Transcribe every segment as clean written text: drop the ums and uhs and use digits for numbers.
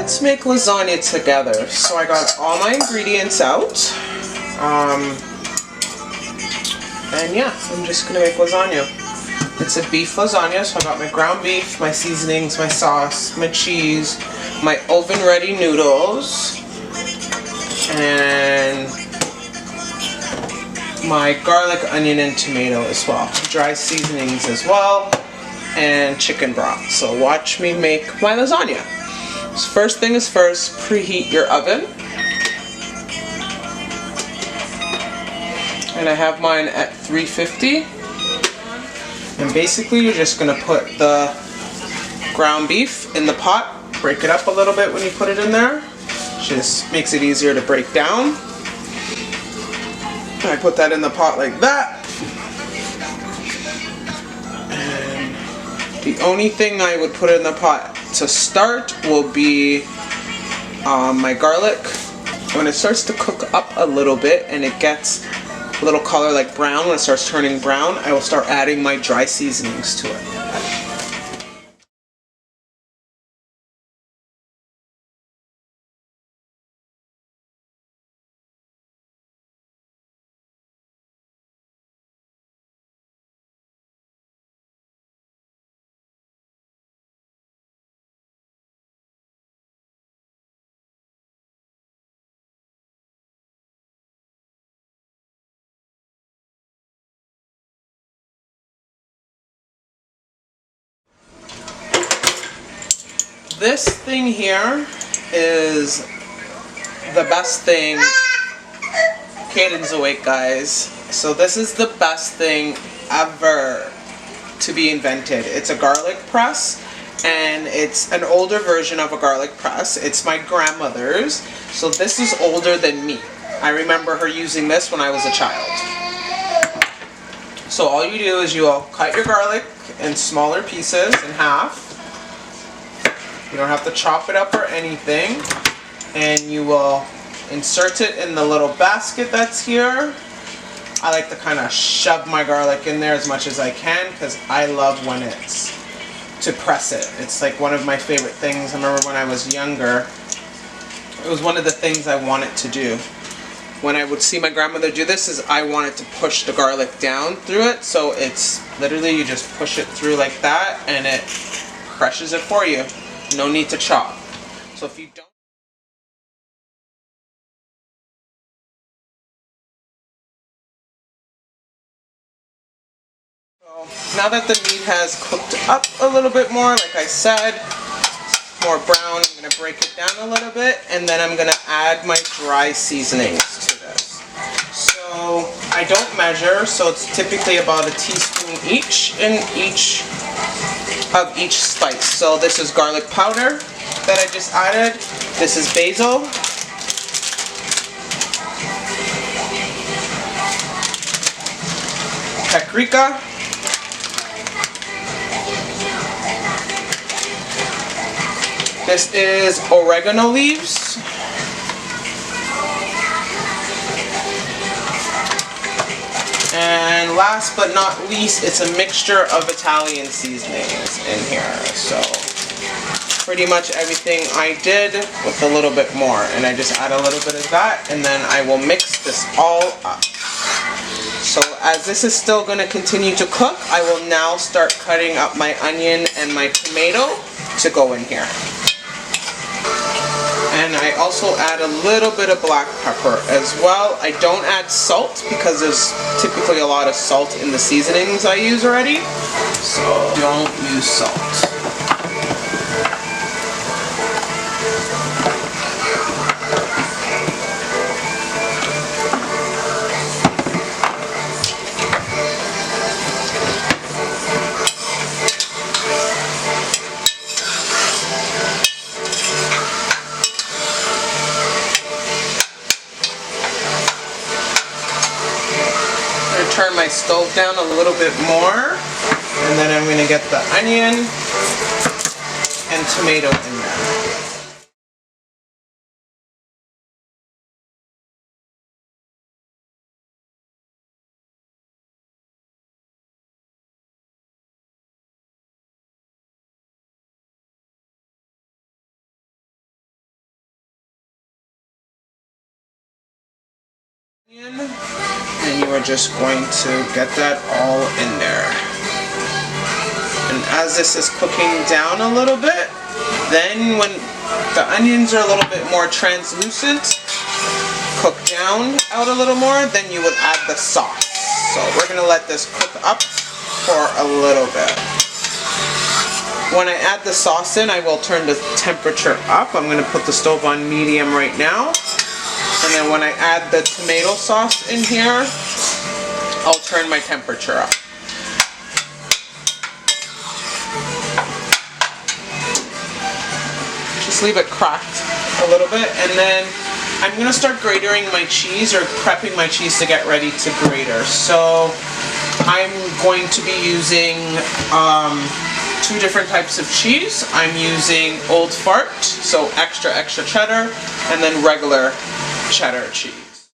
let's make lasagna together. So I got all my ingredients out. And yeah, I'm just gonna make lasagna. It's a beef lasagna, so I got my ground beef, my seasonings, my sauce, my cheese, my oven ready noodles, and my garlic, onion, and tomato as well. Dry seasonings as well, and chicken broth. So watch me make my lasagna. So first thing is first, preheat your oven. And I have mine at 350. And basically you're just gonna put the ground beef in the pot, break it up a little bit when you put it in there. Just makes it easier to break down. And I put that in the pot like that. And the only thing I would put in the pot to start will be my garlic. When it starts to cook up a little bit and it gets a little color like brown, when it starts turning brown, I will start adding my dry seasonings to it. This thing here is the best thing. Caden's awake, guys. So this is the best thing ever to be invented. It's a garlic press, and it's an older version of a garlic press. It's my grandmother's, so this is older than me. I remember her using this when I was a child. So all you do is you will cut your garlic in smaller pieces in half. You don't have to chop it up or anything. And you will insert it in the little basket that's here. I like to kind of shove my garlic in there as much as I can because I love when it's to press it. It's like one of my favorite things. I remember when I was younger, it was one of the things I wanted to do. When I would see my grandmother do this, is I wanted to push the garlic down through it. So it's literally you just push it through like that and it crushes it for you. No need to chop. So if you don't. So now that the meat has cooked up a little bit more, like I said, more brown, I'm going to break it down a little bit, and then I'm going to add my dry seasonings to this. So I don't measure, so it's typically about a teaspoon each in each of each spice. So this is garlic powder that I just added. This is basil. Paprika. This is oregano leaves. And last but not least, it's a mixture of Italian seasonings in here. So pretty much everything I did with a little bit more. And I just add a little bit of that, and then I will mix this all up. So as this is still going to continue to cook, I will now start cutting up my onion and my tomato to go in here. And I also add a little bit of black pepper as well. I don't add salt because there's typically a lot of salt in the seasonings I use already. So don't use salt. Turn my stove down a little bit more, and then I'm going to get the onion and tomato in there. And you are just going to get that all in there. And as this is cooking down a little bit, then when the onions are a little bit more translucent, cook down out a little more, then you would add the sauce. So we're going to let this cook up for a little bit. When I add the sauce in, I will turn the temperature up. I'm going to put the stove on medium right now. And then when I add the tomato sauce in here, I'll turn my temperature up. Just leave it cracked a little bit, and then I'm going to start gratering my cheese, or prepping my cheese to get ready to grater. So I'm going to be using two different types of cheese. I'm using Old Fart, so extra cheddar, and then regular cheddar cheese.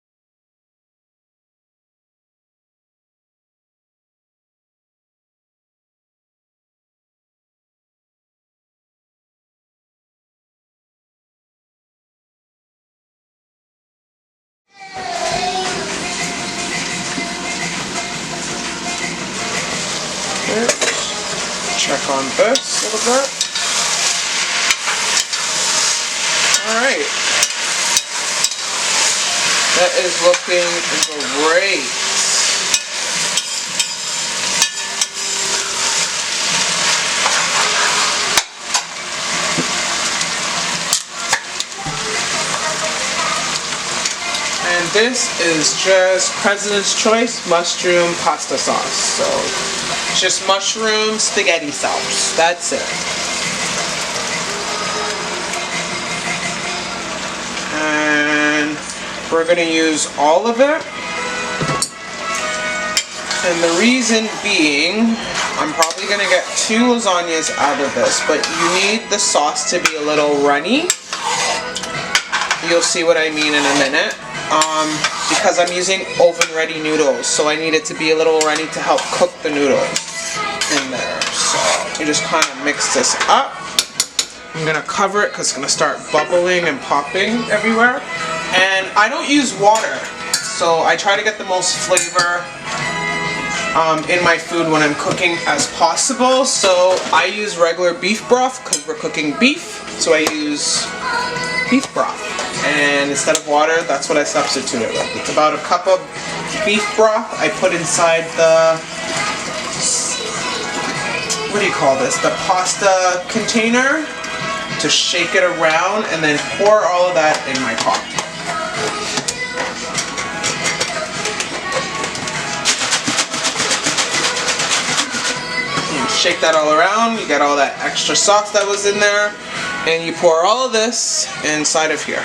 Check on this a little bit. Alright. That is looking great. And this is just President's Choice mushroom pasta sauce. So it's just mushroom spaghetti sauce. That's it. And we're going to use all of it. And the reason being, I'm probably going to get 2 lasagnas out of this, but you need the sauce to be a little runny. You'll see what I mean in a minute. Because I'm using oven-ready noodles, so I need it to be a little runny to help cook the noodles in there. So you just kind of mix this up. I'm going to cover it because it's going to start bubbling and popping everywhere. And I don't use water, so I try to get the most flavor in my food when I'm cooking as possible. So I use regular beef broth because we're cooking beef, so I use beef broth. And instead of water, that's what I substitute it with. It's about a cup of beef broth I put inside the, what do you call this, the pasta container, to shake it around and then pour all of that in my pot. You shake that all around, you get all that extra sauce that was in there, and you pour all of this inside of here.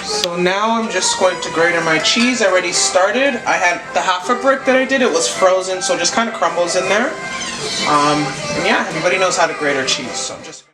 So now I'm just going to grate my cheese. I already started. I had the half a brick that I did. It was frozen, so it just kind of crumbles in there. And yeah, everybody knows how to grate our cheese, so I'm just...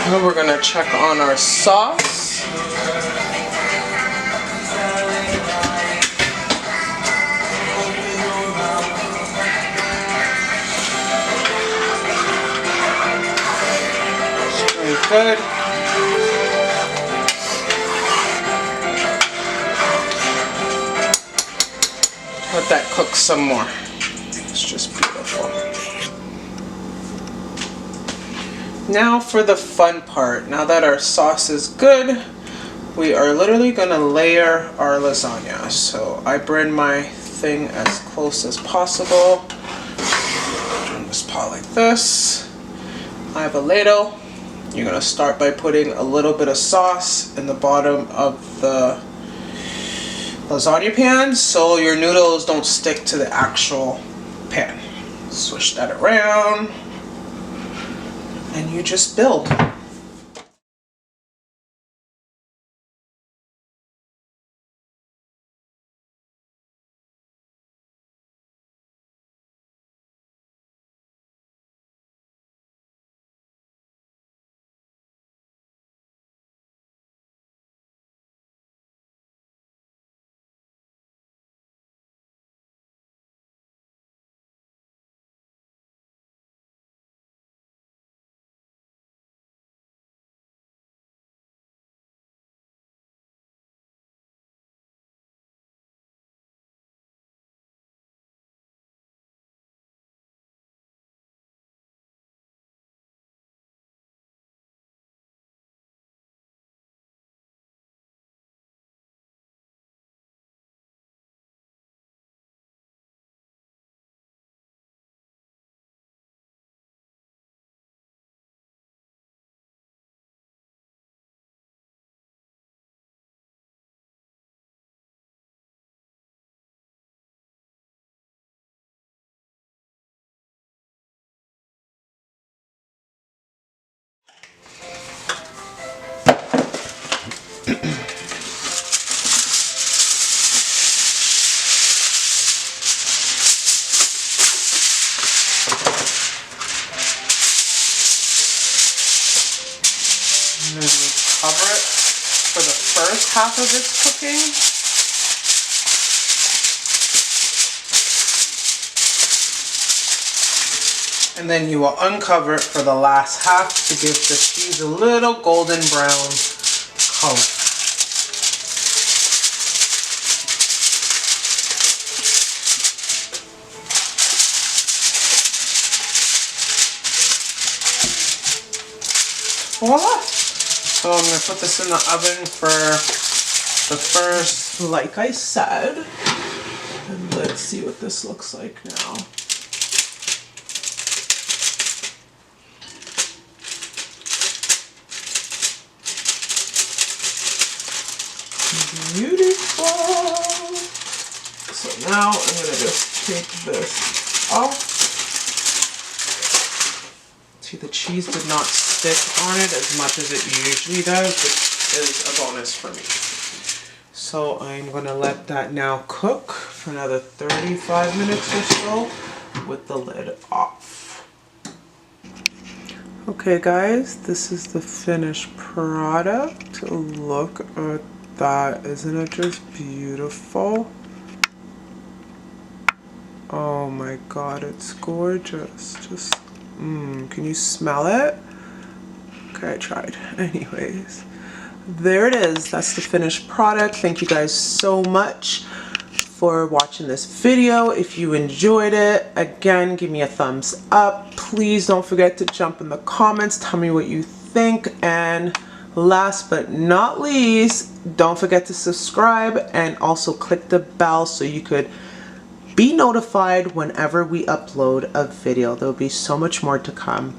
Now we're going to check on our sauce. It's very good. cook some more. It's just beautiful. Now for the fun part. Now that our sauce is good, we are literally gonna layer our lasagna. So I bring my thing as close as possible. Turn this pot like this. I have a ladle. You're gonna start by putting a little bit of sauce in the bottom of the lasagna pan so your noodles don't stick to the actual pan. Switch that around and you just build. And then we cover it for the first half of its cooking. And then you will uncover it for the last half to give the cheese a little golden brown color. Voila! So I'm going to put this in the oven for the first, like I said. And let's see what this looks like now. Beautiful! So now I'm going to just take this off. See, the cheese did not stick on it as much as it usually does, which is a bonus for me. So I'm going to let that now cook for another 35 minutes or so with the lid off. Okay guys, this is the finished product. Look at that. Isn't it just beautiful? Oh my god, it's gorgeous. Just, can you smell it? Okay, I tried. Anyways, there it is. That's the finished product. Thank you guys so much for watching this video. If you enjoyed it, again, give me a thumbs up. Please don't forget to jump in the comments. Tell me what you think. And last but not least, don't forget to subscribe and also click the bell so you could be notified whenever we upload a video. There'll be so much more to come.